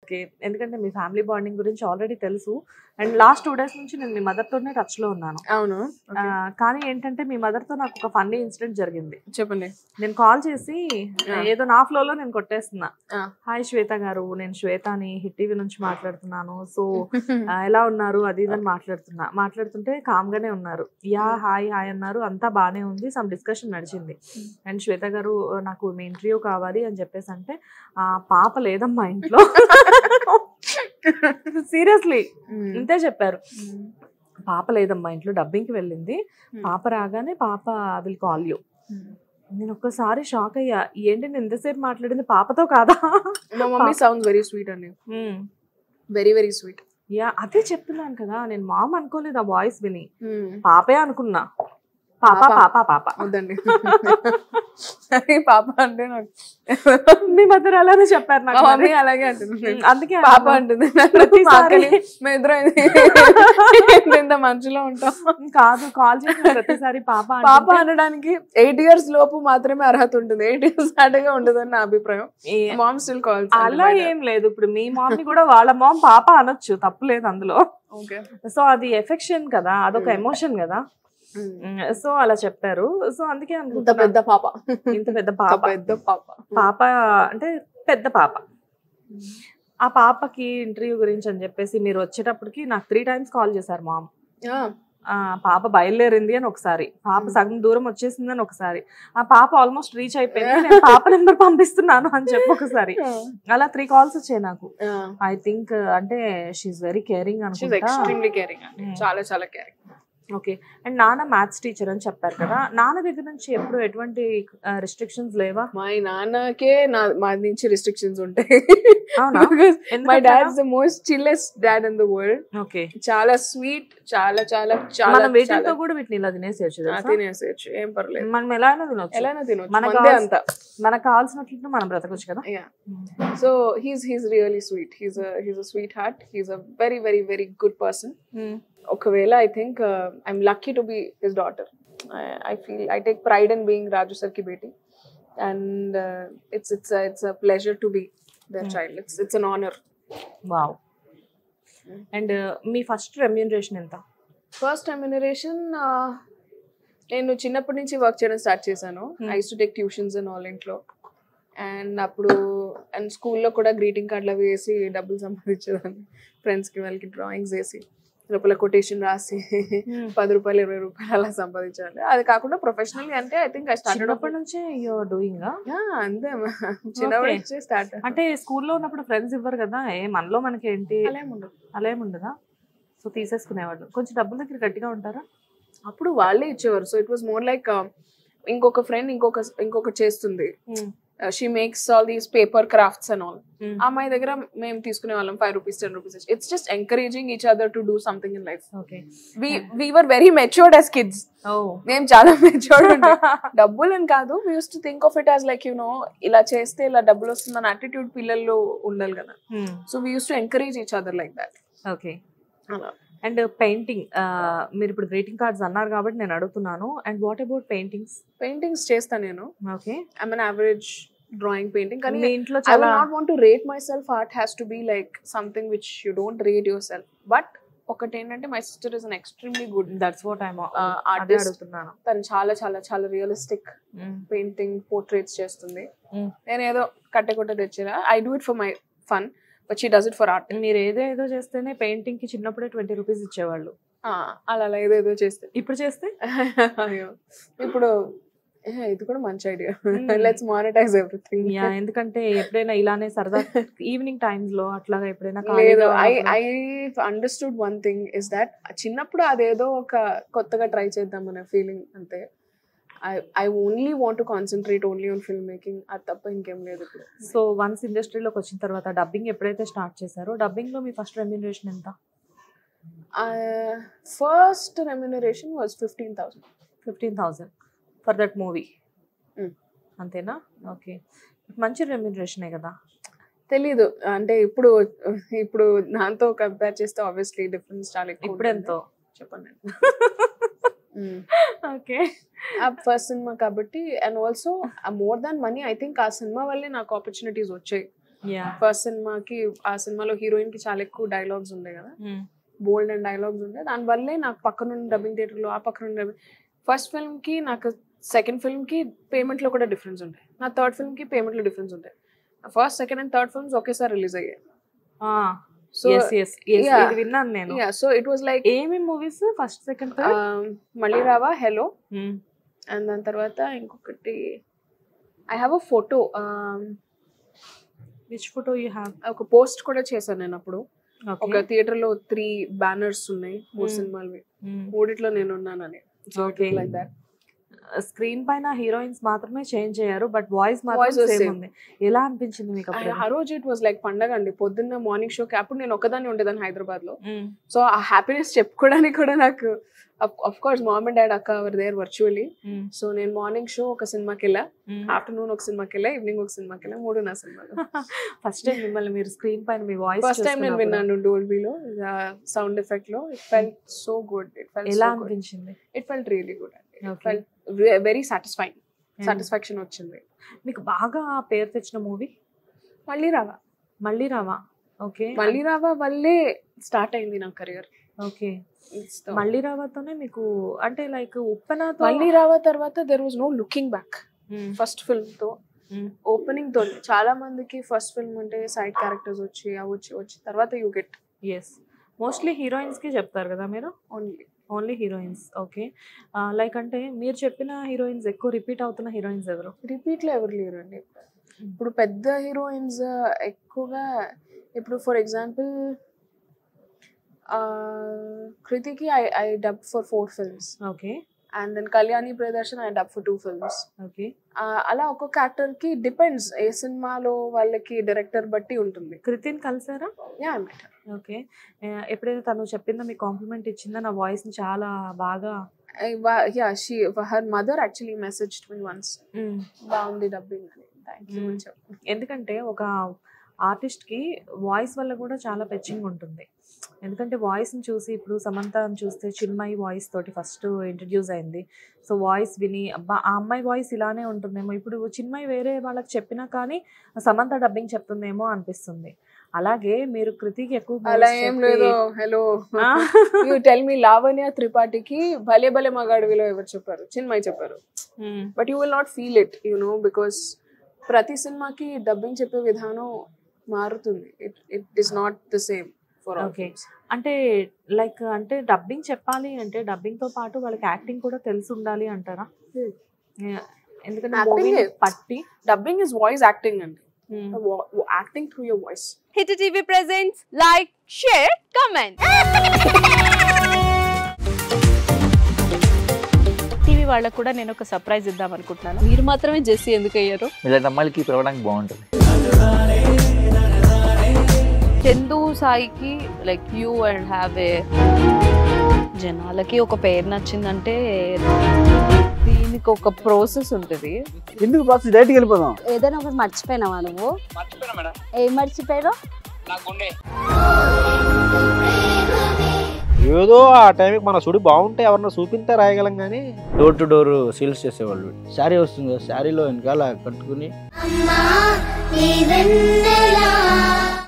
Okay. ఎందుకంటే మీ family bonding గురించి already తెలుసు. అండ్ లాస్ట్ 2 డేస్ నుంచి నేను మీ మదర్‌తోనే టచ్‌లో ఉన్నాను. అవును. కానీ ఏంటంటే మీ మదర్‌తో నాకు ఒక ఫన్నీ ఇన్సిడెంట్ జరిగింది. చెప్పండి. నేను కాల్ చేసి ఏదో నా ఫ్లోలో నేను కొట్టేస్తున్నా. హాయ్ శ్వేత గారు, నేను శ్వేతని హిట్ టీవీ నుంచి మాట్లాడుతున్నాను. సో ఎలా ఉన్నారు అది ఇది అని మాట్లాడుతుంటే కామ్గానే ఉన్నారు. హాయ్ అన్నారు. అంతా బాగానే ఉంది. సమ్ డిస్కషన్ నడిచింది. అండ్ శ్వేత గారు నాకు మీ ఇంటర్వ్యూ కావాలి అని చెప్పేసి అంటే పాప లేదమ్మా ఇంట్లో. సీరియస్లీ ఇంతే చెప్పారు. పాప లేదమ్మా ఇంట్లో, డబ్బింగ్కి వెళ్ళింది. పాప రాగానే పాప విల్ కాల్ యూ. నేను ఒక్కసారి షాక్ అయ్యా. ఏంటి నేను ఎంతసేపు మాట్లాడింది పాపతో కాదా? మా మమ్మీ సౌండ్స్ వెరీ స్వీట్ అండి. Very very sweet. అదే చెప్తున్నాను కదా, నేను మామ్ అనుకోలేదు ఆ వాయిస్ విని. పాపే అనుకున్నా. పాప పాప పాప వద్దండి. పాప అంటే నాకు మీ మధ్య అలానే చెప్పారు నాకు. మమ్మీ అలాగే అంటుంది. అందుకే పాప అంటుంది. మేమిద్దరం ఇంత మంచిలో ఉంటాం. కాదు, కాల్ చేసిన ప్రతిసారి పాప పాప అనడానికి 8 years లోపు మాత్రమే అర్హత ఉంటుంది. 8 years దాటిగా ఉండదని నా అభిప్రాయం. Mom still calls. అలా ఏం లేదు. ఇప్పుడు మీ మామ్ కూడా వాళ్ళ మామ్ పాప అనొచ్చు, తప్పు లేదు అందులో. సో అది ఎఫెక్షన్ కదా, అదొక ఎమోషన్ కదా. సో అలా చెప్పారు. సో అందుకే ఇంత పెద్ద పాప పాప అంటే పెద్ద పాప. ఆ పాపకి ఇంటర్వ్యూ గురించి అని చెప్పేసి మీరు వచ్చేటప్పటికి నాకు 3 times కాల్ చేశారు మామ్. పాప బయలుదేరింది అని ఒకసారి, పాప సగం దూరం వచ్చేసింది అని ఒకసారి, ఆ పాప ఆల్మోస్ట్ రీచ్ అయిపోయింది, నేను పాప నెంబర్ పంపిస్తున్నాను అని చెప్పి ఒకసారి. అలా 3 calls వచ్చాయి నాకు. ఐ థింక్ అంటే షీఈస్ వెరీ కేరింగ్ అనుకుంటా. చాలా చాలా కేరింగ్. ఓకే. అండ్ నాన్న మ్యాథ్స్ టీచర్ అని చెప్పారు కదా, నాన్న దగ్గర నుంచి ఎప్పుడు ఎటువంటి రిస్ట్రిక్షన్స్ లేవా? మా నాన్నకే మా నుంచి రిస్ట్రిక్షన్స్ ఉంటాయి. My dad is the most chillest dad in the world. Okay. చాలా స్వీట్, చాలా చాలా చాలా. మనం వీటితో కూడా వీటిని ఇలా తినేసేయచ్చు, ఏం పర్లేదు. మనం ఎలా తినొచ్చు, మనకు కావాల్సినట్లు మనం బ్రతకొచ్చు కదా. So he's really sweet. He's a sweet heart. He's a very very very good person. ఒకవేళ I think I'm lucky to be his daughter. I take pride in being Raju sir ki beti, and it's a pleasure to be their child. It's an honor. Wow. And me first remuneration ఎంత? First remuneration నేను చిన్నప్పటి నుంచి work చేయడం start చేశాను. I use to take tuitions and all ఇంట్లో. And అప్పుడు and స్కూల్లో కూడా గ్రీటింగ్ కార్డులు అవి వేసి డబ్బులు సంపాదించేదాన్ని. ఫ్రెండ్స్కి వాళ్ళకి డ్రాయింగ్స్ వేసి లోపల కొటేషన్ రాసి 10 రూపాయలు 20 రూపాయలు అలా సంపాదించాలి. అది కాకుండా ప్రొఫెషనల్ అంటే ఐ థింక్ ఐ స్టార్టెడ్ అప్పటి నుంచే యూఆర్ డూయింగ్. అంతే, చిన్నప్పటి నుంచే స్టార్ట్. అంటే స్కూల్లో ఉన్నప్పుడు ఫ్రెండ్స్ ఇవ్వరు కదా, మనలో మనకి ఏంటి అలా ఏముండదా? సో తీసేసుకునేవాళ్ళు. కొంచెం డబ్బుల దగ్గర గట్టిగా ఉంటారా? అప్పుడు వాళ్ళే ఇచ్చేవారు. So it was more like ఇంకొక ఫ్రెండ్ ఇంకొక చేస్తుంది. She makes all these paper crafts and all. అమ్మాయి దగ్గర మేము తీసుకునే వాళ్ళం 5 rupees 10 rupees. It's just encouraging each other to do something in life. Okay. We were very matured as kids. మేము చాలా matured. డబ్బులు అని కాదు, we used to think of it as like, ఇలా చేస్తే ఇలా డబ్బులు వస్తుందని attitude పిల్లల్లో ఉండాలి కదా. So we used to encourage each other like that. Okay. అలా. అండ్ పెయింటింగ్, మీరు ఇప్పుడు గ్రీటింగ్ కార్డ్స్ అన్నారు కాబట్టి నేను అడుగుతున్నాను. అండ్ వాట్ అబౌట్ పెయింటింగ్స్ చేస్తాను నేను. Okay. I'm an average drawing painting. కానీ ఇంట్లో I will not want to rate my self. Art has to be like something which you don't rate your self. But ఒకటి ఏంటంటే my sister is an extremely good, that's what I'm artist. తను చాలా చాలా చాలా realistic painting portraits చేస్తుంది. నేను ఏదో కట్టె తెచ్చినా I do it for my fun, but she does it for art. మీరు ఏదో చేస్తేనే పెయింటింగ్ కి చిన్నప్పుడే 20 రూపీస్ ఇచ్చేవాళ్ళు. అలా ఏదో చేస్తే. ఇప్పుడు చేస్తే ఇప్పుడు ఇది కూడా మంచి ఐడియా. Let's monetise everything. ఎందుకంటే ఎప్పుడైనా ఇలానే సరదా ఈవినింగ్ టైమ్స్ లో అట్లాగా ఎప్పుడైనా లేదు. I understood one thing is that చిన్నప్పుడు అదేదో ఒక కొత్తగా ట్రై చేద్దాం అనే ఫీలింగ్ అంతే. I only want to concentrate only on filmmaking. అది తప్ప ఇంకేం లేదు ఇప్పుడు. సో వన్స్ ఇండస్ట్రీలోకి వచ్చిన తర్వాత డబ్బింగ్ ఎప్పుడైతే స్టార్ట్ చేశారో, డబ్బింగ్ లో మీ ఫస్ట్ రెమ్యూనరేషన్ ఎంత? First remuneration was 15,000 for that movie. అంతేనా? ఓకే. మంచి రెమ్యూనరేషనే కదా. తెలీదు, అంటే ఇప్పుడు దాంతో కంపేర్ చేస్తే ఆబ్వియస్లీ డిఫరెన్స్ చాలా ఎక్కువ. ఇప్పుడు ఎంతో చెప్పండి. ఓకే. ఆ ఫస్ట్ సినిమా కాబట్టి, and also more than money I think ఆ సినిమా వల్లే నాకు ఆపర్చునిటీస్ వచ్చాయి. ఫస్ట్ సినిమాకి ఆ సినిమాలో హీరోయిన్ కి చాలా ఎక్కువ డైలాగ్స్ ఉండే కదా, బోల్డ్ అండ్ డైలాగ్స్ ఉండే. దానివల్లే నాకు పక్కన డబ్బింగ్ థియేటర్లో ఆ పక్కన ఫస్ట్ ఫిల్మ్ కి నాకు సెకండ్ ఫిల్మ్ కి పేమెంట్ లో కూడా డిఫరెన్స్ ఉంటాయి, నా థర్డ్ ఫిల్మ్ కి పేమెంట్ లో డిఫరెన్స్ ఉంటాయి. First second and third films ఒకేసారి రిలీజ్ అయ్యాయి. సో విన్నాను నేను. సో ఇట్ వాస్ లైక్ ఏమి మూవీస్ ఫస్ట్ సెకండ్ మళ్ళీ రావా, హెలో, అండ్ దాని తర్వాత ఇంకొకటి I have a photo. Which photo you have? ఒక పోస్ట్ కూడా చేశాను నేను అప్పుడు. ఒక థియేటర్ లో 3 బ్యానర్స్ ఉన్నాయి, 3 సినిమాలు, 3 నేను ఉన్నానని. Like that. స్క్రీన్ పైన హీరోయిన్స్ మాత్రమే చేంజ్ అయ్యారు, బట్ వాయిస్ మాత్రం సేమ్ ఉంది. ఎలా అనిపించింది మీకు అప్పుడు? ఆ రోజు ఇట్ వాస్ లైక్ పండగ అండి. పొద్దున్న మార్నింగ్ షోకి అప్పుడు నేను ఒకదాన్ని ఉండేదాన్ని హైదరాబాద్ లో. సో ఆ హ్యాపీనెస్ చెప్పుకోవడానికి కూడా నాకు, of course mom and dad అక్క వర్ దేర్ వర్చువల్లీ. సో నేను మార్నింగ్ షో ఒక సినిమాకి వెళ్ళా, ఆఫ్టర్నూన్ ఒక సినిమాకి వెళ్ళా, ఈవినింగ్ ఒక సినిమాకి వెళ్ళా, 3 నా సినిమాలు. ఫస్ట్ టైం మిమ్మల్ని మీరు స్క్రీన్ పైన మీ వాయిస్ ఫస్ట్ టైం నేను విన్నాను డోల్బీలో సౌండ్ ఎఫెక్ట్ లో. It felt so good. ఎలా అనిపించింది? ఇట్ ఫెల్ట్ రియలీ గుడ్ అండి. ఇట్ ఫెల్ట్ వెరీ సాటిస్ఫాక్షన్ వచ్చింది. మీకు బాగా పేరు తెచ్చిన మూవీ మళ్ళీ రావా. మళ్ళీ రావా, ఓకే. మళ్ళీ రావా వల్లే స్టార్ట్ అయింది నా కెరియర్. ఓకే. మళ్ళీ రావాతోనే మీకు అంటే లైక్ ఉప్పెనతో. మళ్ళీ రావా తర్వాత there was no looking back. First film తో ఓపెనింగ్ తో చాలా మందికి ఫస్ట్ ఫిల్మ్ అంటే సైడ్ క్యారెక్టర్స్ వచ్చి తర్వాత you get. Yes, mostly heroines కి చెప్తారు కదా మీరు? Only heroines. ఓకే. లైక్ అంటే మీరు చెప్పిన హీరోయిన్స్ ఎక్కువ రిపీట్ అవుతున్న హీరోయిన్స్ ఎవరు? రిపీట్ లో ఎవరు లేరు అండి ఇప్పుడు. పెద్ద హీరోయిన్స్ ఎక్కువగా ఇప్పుడు ఫర్ ఎగ్జాంపుల్ కృతికి I dub for 4 films. Okay. And then Kalyani Priyadarshan I dub for 2 films. Okay. అలా ఒక్కొక్క యాక్టర్ కి డిపెండ్స్, ఏ సినిమాలో వాళ్ళకి డైరెక్టర్ బట్టి ఉంటుంది. కృతిని కలిసారా? యా. ఓకే. ఎప్పుడైతే తను చెప్పిందో మీకు కాంప్లిమెంట్ ఇచ్చిందో, నా వాయిస్ ని చాలా బాగా. Yeah, her mother actually messaged me once, బాగుంది డబ్బింగ్ అని. థాంక్యూ అని చెప్పు. ఎందుకంటే ఒక ఆర్టిస్ట్ కి వాయిస్ వల్ల కూడా చాలా పెచ్చింగ్ ఉంటుంది. ఎందుకంటే వాయిస్ని చూసి, ఇప్పుడు సమంతని చూస్తే చిన్మయి వాయిస్ తోటి ఫస్ట్ ఇంట్రడ్యూస్ అయింది. సో వాయిస్ విని అబ్బా ఆ అమ్మాయి వాయిస్ ఇలానే ఉంటుందేమో, ఇప్పుడు చిన్మయి వేరే వాళ్ళకి చెప్పినా కానీ సమంత డబ్బింగ్ చెప్తుందేమో అనిపిస్తుంది. అలాగే మీరు కృతికి ఎక్కువ అలా ఏం లేదు. Hello, you tell me Lavanya త్రిపాఠికి భలే భలే మగాడివిలో ఎవరు చెప్పారు? చిన్మయి చెప్పారు. But you will not feel it, you know, because ప్రతి సినిమాకి డబ్బింగ్ చెప్పే విధానం మారుతుంది. It is not the same. Okay. అంటే లైక్ అంటే డబ్బింగ్ చెప్పాలి అంటే డబ్బింగ్ తో పాటు వాళ్ళకి యాక్టింగ్ కూడా తెలిసి ఉండాలి అంటారా? ఎందుకంటే పట్టి డబ్బింగ్ ఇస్ వాయిస్ యాక్టింగ్ అండి. Acting through your voice. Hit TV presents like, share, comment. TV వాళ్ళకు కూడా నేను ఒక సర్ప్రైజ్ ఇద్దాం అనుకుంటున్నాను. మీరు మాత్రమే జెస్సీ ఎందుకు అయ్యారు? ఇలాంటి అమ్మాయిలకి పిలవడానికి బాగుంటుంది. చందు సాయికి like you and have a, జనాలకి ఒక పేరు నచ్చిందంటే దీనికి ఒక ప్రాసెస్ ఉంటుంది. ఎందుకు ప్రాసెస్? డైరెక్ట్‌గా వెళ్ళిపోదాం. ఏదైనా ఒకటి మర్చిపోయినావా నువ్వు? మర్చిపోయినా మేడం. ఏం మర్చిపోయావు? నా గుండె. ఏదో ఆ టైంకి మన సుడి బాగుంటే ఎవరన్నా చూపిస్తే రాయగలం కానీ డోర్ టు డోర్ సేల్స్ చేసేవాళ్ళు. శారీ వస్తుంది, శారీలో వెనకాల కట్టుకుని